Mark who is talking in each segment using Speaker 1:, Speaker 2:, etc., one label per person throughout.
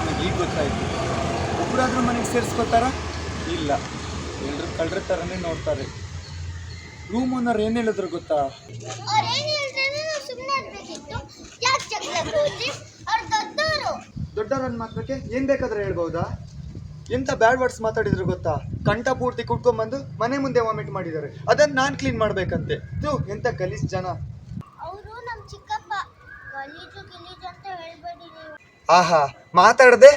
Speaker 1: ನನಗೆ ಈಗ ಗೊತ್ತಾಯ್ತು. ಒಬ್ಬರಾದ್ರೂ ಮನೆಗೆ ಸೇರಿಸ್ಕೋತಾರ? ಇಲ್ಲ, ಎಲ್ಲರೂ ಕಳ್ಳರ ಥರನೇ ನೋಡ್ತಾರೆ. ರೂಮ್ ಓನರ್ ಏನು ಹೇಳಿದ್ರು ಗೊತ್ತಾ? ದೊಡ್ಡವರನ್ನ ಮಾತ್ರಕ್ಕೆ ಏನ್ ಬೇಕಾದ್ರೆ ಹೇಳ್ಬಹುದಾ? ಎಂತ ಬ್ಯಾಡ್ ವರ್ಡ್ಸ್ ಮಾತಾಡಿದ್ರು ಗೊತ್ತಾ? ಕಂಠ ಪೂರ್ತಿ ಕುಟ್ಕೊಂಡ್ಬಂದು ಮನೆ ಮುಂದೆ ವಾಮಿಟ್ ಮಾಡಿದ್ದಾರೆ. ಅದನ್ನ ನಾನ್ ಕ್ಲೀನ್ ಮಾಡ್ಬೇಕಂತೆ. ಎಂತ ಗಲೀಜ್ ಜನ. ಆಹಾ, ಮಾತಾಡದೆ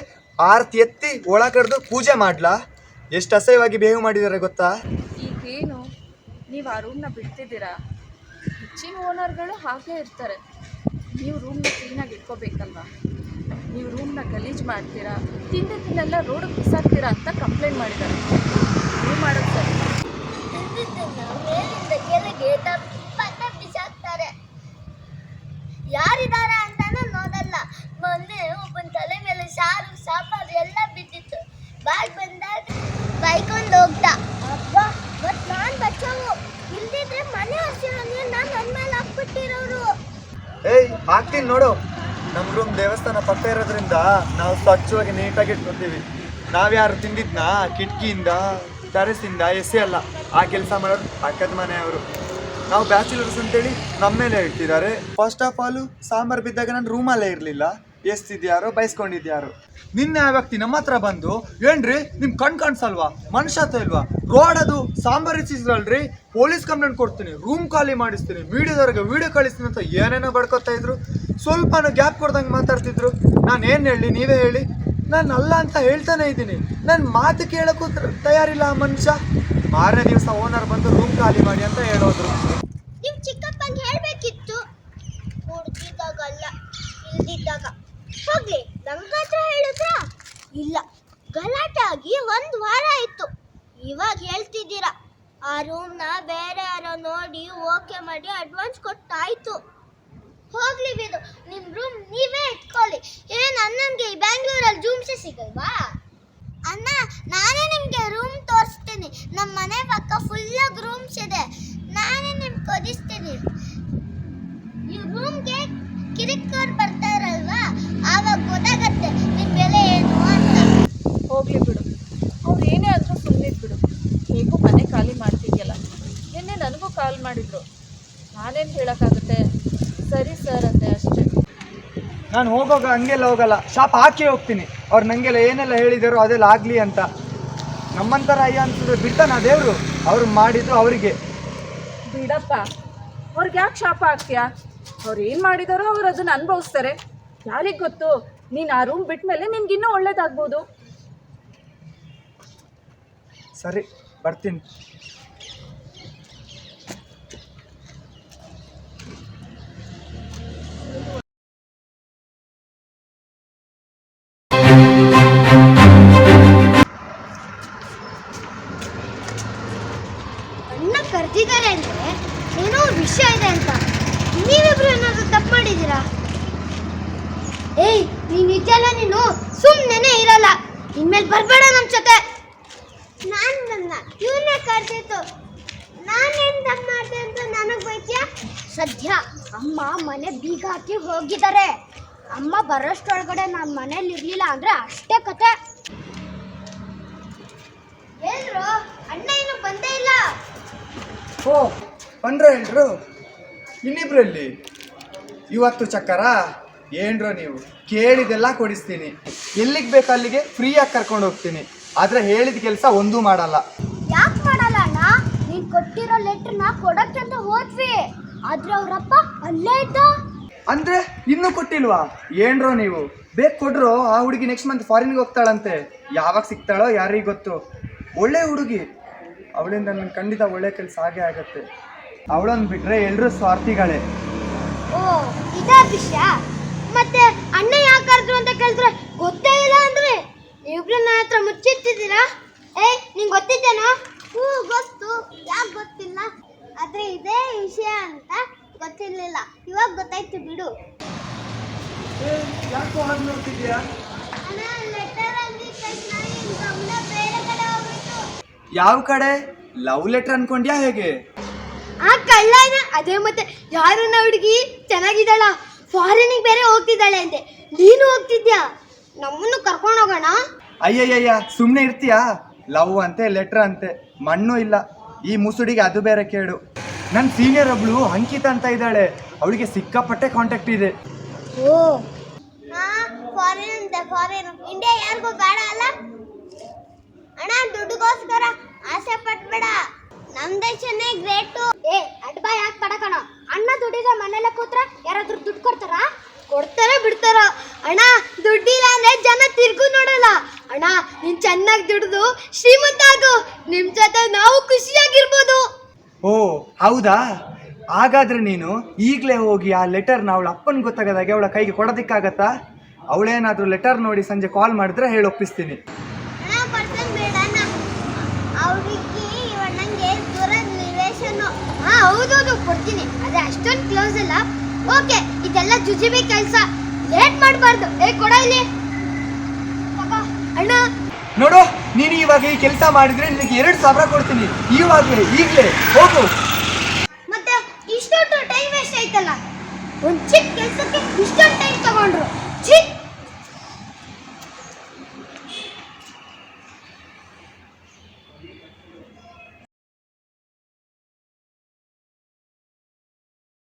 Speaker 1: ಆರ್ತಿ ಎತ್ತಿ ಒಳ ಕಡ್ದು ಪೂಜೆ ಮಾಡ್ಲಾ? ಎಷ್ಟು ಅಸಹ್ಯವಾಗಿ ಬಿಹೇವ್ ಮಾಡಿದ್ದಾರೆ ಗೊತ್ತಾ?
Speaker 2: ಈಗೇನು ನೀವು ಆ ರೂಮ್ನ ಬಿಡ್ತಿದ್ದೀರಾ? ಹೆಚ್ಚಿನ ಓನರ್ಗಳು ಹಾಗೆ ಇರ್ತಾರೆ. ನೀವು ರೂಮ್ನ ಕ್ಲೀನಾಗಿ ಇಟ್ಕೋಬೇಕಲ್ವಾ? ನೀವು ರೂಮ್ನ ಗಲೀಜು ಮಾಡ್ತೀರಾ, ತಿಂದಿದ್ದನ್ನೆಲ್ಲ ರೋಡಿಗೆ ಬಿಸಾಕ್ತೀರಾ ಅಂತ ಕಂಪ್ಲೇಂಟ್ ಮಾಡಿದ್ದಾರೆ. ನೀವು ಮಾಡೋದು ಸರಿ.
Speaker 3: ಬಿಸಾಕ್ತಾರೆ. ಯಾರಿದಾರ ಅಂತಾನು ನೋಡಲ್ಲ. ಮೊನ್ನೆ ಒಬ್ಬನ ತಲೆ ಮೇಲೆ ಸಾರು ಸಾಂಬಾರು ಎಲ್ಲ ಬಿದ್ದಿತ್ತು. ಬಾಯ್ ಬಂದಾಗ ಬೈಕೊಂಡು ಹೋಗ್ದ. ಅಬ್ಬ, ಮತ್ ನಾನ್ ಬಚ್ಚವು. ಇಲ್ದಿದ್ರೆ ಮನೆ ಹಸಿರೋ ನೀರು ನಾನು ನನ್ನ ಮೇಲೆ ಹಾಕ್ಬಿಟ್ಟಿರೋರು.
Speaker 1: ಏಯ್, ಹಾಕ್ತೀನಿ ನೋಡು. ನಮ್ಮ ರೂಮ್ ದೇವಸ್ಥಾನ ಪಕ್ಕ ಇರೋದ್ರಿಂದ ನಾವು ಸ್ವಚ್ಛವಾಗಿ ನೀಟಾಗಿ ಇಟ್ಕೊತೀವಿ. ನಾವ್ಯಾರು ತಿಂದಿದ್ನ ಕಿಟಕಿಯಿಂದ ಟೆರೆಸಿಂದ ಎಸೆಯಲ್ಲ. ಆ ಕೆಲಸ ಮಾಡೋರು ಪಕ್ಕದ ಮನೆಯವರು. ನಾವು ಬ್ಯಾಚುಲರ್ಸ್ ಅಂತೇಳಿ ನಮ್ಮ ಮೇಲೆ ಹೇಳ್ತಿದ್ದಾರೆ. ಫಸ್ಟ್ ಆಫ್ ಆಲ್ ಸಾಂಬಾರು ಬಿದ್ದಾಗ ನಾನು ರೂಮಲ್ಲೇ ಇರಲಿಲ್ಲ. ಎಸ್ತಿದ್ಯಾರೋ ಬೈಸ್ಕೊಂಡಿದ್ಯಾರೋ. ನಿನ್ನೆ ಆ ವ್ಯಕ್ತಿ ನಮ್ಮ ಹತ್ರ ಬಂದು, ಏನ್ರಿ ನಿಮ್ ಕಾಣಿಸಲ್ವಾ, ಮನುಷ್ಯತ್ವ ಇಲ್ವಾ, ರೋಡ್ ಅದು ಸಾಂಬಾರ್ ಇಸಿದ್ರಲ್ರಿ, ಪೊಲೀಸ್ ಕಂಪ್ಲೇಂಟ್ ಕೊಡ್ತೀನಿ, ರೂಮ್ ಖಾಲಿ ಮಾಡಿಸ್ತೀನಿ, ಮೀಡಿಯಾದವ್ರಿಗೆ ವಿಡಿಯೋ ಕಳಿಸ್ತೀನಿ ಅಂತ ಏನೇನೋ ಬಡ್ಕೊತಾ ಇದ್ರು. ಸ್ವಲ್ಪನೂ ಗ್ಯಾಪ್ ಕೊಡ್ದಂಗೆ ಮಾತಾಡ್ತಿದ್ರು. ನಾನು ಏನು ಹೇಳಿ, ನೀವೇ ಹೇಳಿ. ನಾನು ಅಲ್ಲ ಅಂತ ಹೇಳ್ತಾನೆ ಇದ್ದೀನಿ. ನನ್ನ ಮಾತು ಕೇಳೋಕ್ಕೂ ತಯಾರಿಲ್ಲ ಆ ಮನುಷ್ಯ. ಮಾರನೇ ದಿವಸ ಓನರ್ ಬಂದು ರೂಮ್ ಖಾಲಿ ಮಾಡಿ ಅಂತ ಹೇಳೋದ್ರು.
Speaker 3: ನೀವು ಚಿಕ್ಕಪ್ಪಂಗೆ ಹೇಳ್ಬೇಕಿತ್ತು. ಹುಡುಗಿದಾಗಲ್ಲ, ಇಲ್ದಿದ್ದಾಗ. ಹೋಗ್ಲಿ, ನಮ್ಗಾತ್ರ ಹೇಳಿದ್ರ? ಇಲ್ಲ, ಗಲಾಟೆ ಆಗಿ 1 ವಾರ ಆಯ್ತು. ಇವಾಗ ಹೇಳ್ತಿದ್ದೀರಾ. ಆ ರೂಮ್ನ ಬೇರೆ ಯಾರೋ ನೋಡಿ ಓಕೆ ಮಾಡಿ ಅಡ್ವಾನ್ಸ್ ಕೊಟ್ಟಾಯ್ತು. ಹೋಗ್ಲಿ ಬಿಡು, ನಿಮ್ ರೂಮ್ ನೀವೇ ಇಟ್ಕೊಳ್ಳಿ. ಏನ್ ಅಣ್ಣನ್ಗೆ ಈ ಬ್ಯಾಂಗ್ಳೂರಲ್ಲಿ ರೂಮ್ಸೇ ಸಿಗಲ್ವಾ? ಅಣ್ಣ, ನಾನೇ ನಿಮ್ಗೆ ರೂಮ್ ತೋರಿಸ್ತೀನಿ. ನಮ್ಮ ಮನೆ ಪಕ್ಕ ಫುಲ್ಲಾಗಿ ರೂಮ್ಸ್ ಇದೆ. ನಾನೇ ನಿಮ್ಗೆ ಕೊಡಿಸ್ತೀನಿ. ಈ ರೂಮ್ಗೆ ಕಿರಿಕೋರ್ ಬರ್ತಾ ಇರಲ್ವಾ, ಆವಾಗ ಗೊತ್ತಾಗತ್ತೆ ನಿಮ್ ಬೆಲೆ ಏನು ಅಂತ.
Speaker 2: ಹೋಗ್ಲಿ ಬಿಡು, ಅವ್ರು ಏನೇ ಆದರೂ ಸುಮ್ಮನೆ ಬಿಡು. ಹೇಗೂ ಮನೆ ಖಾಲಿ ಮಾಡ್ತಿದ್ಯಲ್ಲ. ನಿನ್ನೆ ನನಗೂ ಕಾಲ್ ಮಾಡಿದ್ರು. ನಾನೇನು ಹೇಳೋಕ್ಕಾಗುತ್ತೆ, ಸರಿ ಸರ್ ಅಂದೆ ಅಷ್ಟೇ.
Speaker 1: ನಾನು ಹೋಗೋಗ ಹಂಗೆಲ್ಲ ಹೋಗಲ್ಲ, ಶಾಪ್ ಹಾಕಿ ಹೋಗ್ತೀನಿ. ಅವ್ರು ನನಗೆಲ್ಲ ಏನೆಲ್ಲ ಹೇಳಿದಾರೋ ಅದೆಲ್ಲ ಆಗಲಿ ಅಂತ. ನಮ್ಮಂತರ ಅಯ್ಯ ಅಂತಂದ್ರೆ ಬಿಡ್ತಾನ ದೇವರು? ಅವ್ರು ಮಾಡಿದ್ದು ಅವರಿಗೆ
Speaker 2: ಬಿಡಪ್ಪ. ಅವ್ರಿಗೆ ಯಾಕೆ ಶಾಪ ಹಾಕ್ತೀಯಾ? ಅವ್ರು ಏನು ಮಾಡಿದಾರೋ ಅವ್ರು ಅದನ್ನು ಅನುಭವಿಸ್ತಾರೆ. ಯಾರಿಗೆ ಗೊತ್ತು, ನೀನು ಆ ರೂಮ್ ಬಿಟ್ಟ ಮೇಲೆ ನಿನ್ಗಿನ್ನೂ ಒಳ್ಳೇದಾಗ್ಬೋದು.
Speaker 1: ಸರಿ, ಬರ್ತೀನಿ.
Speaker 3: ಅಣ್ಣ ಕರೆದಿದ್ದಾರೆ ಅಂದ್ರೆ ಏನೋ ವಿಷಯ ಇದೆ ಅಂತ. ನೀವಿಬ್ರು ಏನಾದ್ರು ತಪ್ಪು ಮಾಡಿದ್ದೀರಾ? ಏಯ್, ನೀನ್ ನಿಜಲ್ಲ, ನೀನು ಸುಮ್ಮನೆ ಇರಲ್ಲ. ಇನ್ಮೇಲೆ ಬರ್ಬೇಡ ನಮ್ಮ ಜೊತೆ. ನಾನು ನನ್ನ ಇವನ್ನೇ ಕರೆದಿತ್ತು. ನಾನೇನು ತಪ್ಪು ಮಾಡಿದೆ ಅಂತ ನನಗೆ ಬೈತ್ಯಾ? ಸದ್ಯ ಅಮ್ಮ ಮನೆ ಬೀಗ ಹಾಕಿ ಹೋಗಿದ್ದಾರೆ. ಅಮ್ಮ ಬರೋಷ್ಟೊಳಗಡೆ ನಾನು ಮನೇಲಿ ಇರಲಿಲ್ಲ ಅಂದರೆ ಅಷ್ಟೇ ಕತೆ. ಎಲ್ರು ಅಣ್ಣ ಇನ್ನೂ ಬಂದೇ ಇಲ್ಲ.
Speaker 1: ಓ, ಬಂದ್ರೆ ಎಲ್ರು? ಇನ್ನಿಬ್ರಲ್ಲಿ ಇವತ್ತು ಚಕ್ಕರ ಏನ್ರೋ ನೀವು? ಕೇಳಿದೆಲ್ಲ ಕೊಡಿಸ್ತೀನಿ. ಎಲ್ಲಿಗೆ ಬೇಕು ಅಲ್ಲಿಗೆ ಫ್ರೀಯಾಗಿ ಕರ್ಕೊಂಡು ಹೋಗ್ತೀನಿ. ಆದರೆ ಹೇಳಿದ ಕೆಲಸ ಒಂದೂ ಮಾಡಲ್ಲ.
Speaker 3: ಯಾಕೆ ಮಾಡಲ್ಲ ಅಣ್ಣ? ನೀನು ಕೊಟ್ಟಿರೋ ಲೆಟ್ರನ್ನ ಕೊಡಕ್ಕಂತ ಹೋದ್ವಿ, ಆದ್ರೆ ಅವರಪ್ಪ ಅಲ್ಲೇ ಇದ್ದ.
Speaker 1: ಅಂದ್ರೆ ಇನ್ನೂ ಕೊಟ್ಟಿಲ್ವಾ? ಏನ್ರೋ ನೀವು? ಬೇಕು ಕೊಡ್ರು. ಆ ಹುಡುಗಿ ನೆಕ್ಸ್ಟ್ ಮಂತ್ ಫಾರಿನ್ಗೆ ಹೋಗ್ತಾಳಂತೆ. ಯಾವಾಗ ಸಿಗ್ತಾಳೋ ಯಾರಿಗೆ ಗೊತ್ತು. ಒಳ್ಳೆ ಹುಡುಗಿ, ಅವಳಿಂದ ನನ್ನ ಖಂಡಿತ ಒಳ್ಳೆ ಕೆಲಸ ಆಗೇ ಆಗತ್ತೆ. ಅವಳನ್ನು ಬಿಟ್ರೆ ಎಲ್ಲರೂ ಸ್ವಾರ್ಥಿಗಳೇ.
Speaker 3: ಓ, ಇದೇ ವಿಷಯ. ಮತ್ತೆ ಅಣ್ಣ ಯಾಕೆ ಕರೆದ್ರು ಅಂತ ಕೇಳಿದ್ರೆ ಗೊತ್ತೇ ಇಲ್ಲ ಅಂದ್ರೆ ನೀವಿಬ್ರು ನನ್ನ ಹತ್ರ ಮುಚ್ಚಿಟ್ಟಿದ್ದೀರಾ? ನಿಂಗೆ ಗೊತ್ತಿದ್ದೇನೋ? ಗೊತ್ತು. ಯಾಕೆ ಗೊತ್ತಿಲ್ಲ? ಆದ್ರೆ ಇದೇ ವಿಷಯ ಅಂತ ಗೊತ್ತಿರ್ಲಿಲ್ಲ. ಇವಾಗ ಗೊತ್ತಾಯ್ತು ಬಿಡು.
Speaker 1: ಯಾಕೋ ಹಾಗೆ ನೋಡ್ತಿದ್ಯಾ?
Speaker 3: ಅಣ್ಣ, ಲೆಟರ್ ಅಂದಿದ ತಕ್ಷಣ ನಿನ್ ಗಮನ ಬೇರೆ ಕಡೆ ಹೋಗ್ಬಿಟ್ಟು.
Speaker 1: ಯಾವ ಕಡೆ? ಲವ್ ಲೆಟರ್ ಅನ್ಕೊಂಡ್ಯಾ ಹೇಗೆ?
Speaker 3: ಆ ಕಳ್ಳನ ಅದೇ. ಮತ್ತೆ ಯಾರನ್ನ ಹುಡುಗಿ ಚೆನ್ನಾಗಿದ್ದಾಳ, ಫಾರಿನಿಗೆ ಬೇರೆ ಹೋಗ್ತಿದ್ದಾಳೆ ಅಂತೆ. ನೀನು ಹೋಗ್ತಿದ್ಯಾ? ನಮ್ಮನ್ನು ಕರ್ಕೊಂಡು ಹೋಗೋಣ.
Speaker 1: ಅಯ್ಯಯ್ಯಯ್ಯ ಸುಮ್ಮನೆ ಇರ್ತೀಯಾ? ಲವ್ ಅಂತೆ ಲೆಟ್ರ್ ಅಂತೆ, ಮಣ್ಣು ಇಲ್ಲ. ಈ ಮುಸುಡಿಗೆ ಅದು ಬೇರೆ ಕೇಡು. ನನ್ನ ಸೀನಿಯರ್ ಒಬ್ಳು ಅಂಕಿತ ಅಂತ ಇದ್ದಾಳೆ, ಅವಳಿಗೆ ಸಿಕ್ಕಾಪಟ್ಟೆ ಕಾಂಟ್ಯಾಕ್ಟ್ ಇದೆ.
Speaker 3: ಓ ಹಾ, ಫಾರಿನ್ ಅಂತೆ, ಫಾರಿನ್. ಇಂಡಿಯಾ ಯಾರಿಗೂ ಬೇಡ ಅಲ್ಲ ಅಣ್ಣ. ದುಡ್ಡುಗೋಸ್ಕರ ಆಸೆ ಪಟ್ಬೇಡ, ನಮ್ ದೇಶನೇ ಗ್ರೇಟು. ಏ ಅಡ್ಬಾ ಯಾಕೆ ಪಡಕಣ? ಅಣ್ಣ ದುಡ್ಡಿದ್ರೆ ಮನೇಲೆ ಕೂತ್ರ ಯಾರಾದ್ರೂ ದುಡ್ಡು ಕೊಡ್ತಾರ? ಕೊಡ್ತಾರ ಬಿಡ್ತಾರ ಅಣ್ಣ. ದುಡ್ಡಿಲ್ಲ ಅಂದ್ರೆ ಜನ ತಿರ್ಗು ನೋಡಲ್ಲ ಅಣ್ಣ. ನೀನ್ ಚೆನ್ನಾಗಿ ದುಡ್ದು ಶ್ರೀಮಂತ ಆಗು, ನಿಮ್ ಜೊತೆ ನಾವು ಖುಷಿಯಾಗಿರ್ಬೋದು.
Speaker 1: ಓ ಹೌದಾ? ಹಾಗಾದ್ರೆ ನೀನು ಈಗಲೇ ಹೋಗಿ ಆ ಲೆಟರ್ನ ಅವಳ ಅಪ್ಪನ ಗೊತ್ತಾಗದಾಗೆ ಅವಳ ಕೈಗೆ ಕೊಡೋದಕ್ಕಾಗತ್ತಾ? ಅವಳೇನಾದ್ರೂ ಲೆಟರ್ ನೋಡಿ ಸಂಜೆ ಕಾಲ್ ಮಾಡಿದ್ರೆ ಹೇಳಿ ಒಪ್ಪಿಸ್ತೀನಿ.
Speaker 3: ಅಣ್ಣ ಪರ್ಸನ್ ಬೇಡ ಅಣ್ಣ, ಅವ್ರಿಗೆ ಇವಣ್ಣಂಗೆ ದೂರ ರಿಲೇಷನ್ನು. ಹಾ ಹೌದೌದು ಕೊಡ್ತೀನಿ, ಅದೇ ಅಷ್ಟೊಂದು ಕ್ಲೋಸ್ ಅಲ್ಲ. ಓಕೆ, ಇದೆಲ್ಲ ಜುಜಿಬಿ ಕೆಲಸ, ಲೇಟ್ ಮಾಡಬಾರ್ದು. ಏ ಕೊಡ ಇಲ್ಲಿ ಅಣ್ಣ.
Speaker 1: ನೋಡು, ನೀನು ಇವಾಗ ಈ ಕೆಲಸ ಮಾಡಿದ್ರೆ ನಿನಗೆ 2,000 ಕೊಡ್ತೀನಿ. ಈಗಲೇ ಹೋಗು.
Speaker 3: ಮತ್ತೆ ಇಷ್ಟೊಂದು ಟೈಮ್ ವೇಸ್ಟ್ ಆಯ್ತಲ್ಲ, ಒಂದು ಚಿಕ್ಕ ಕೆಲಸಕ್ಕೆ ಇಷ್ಟೊಂದು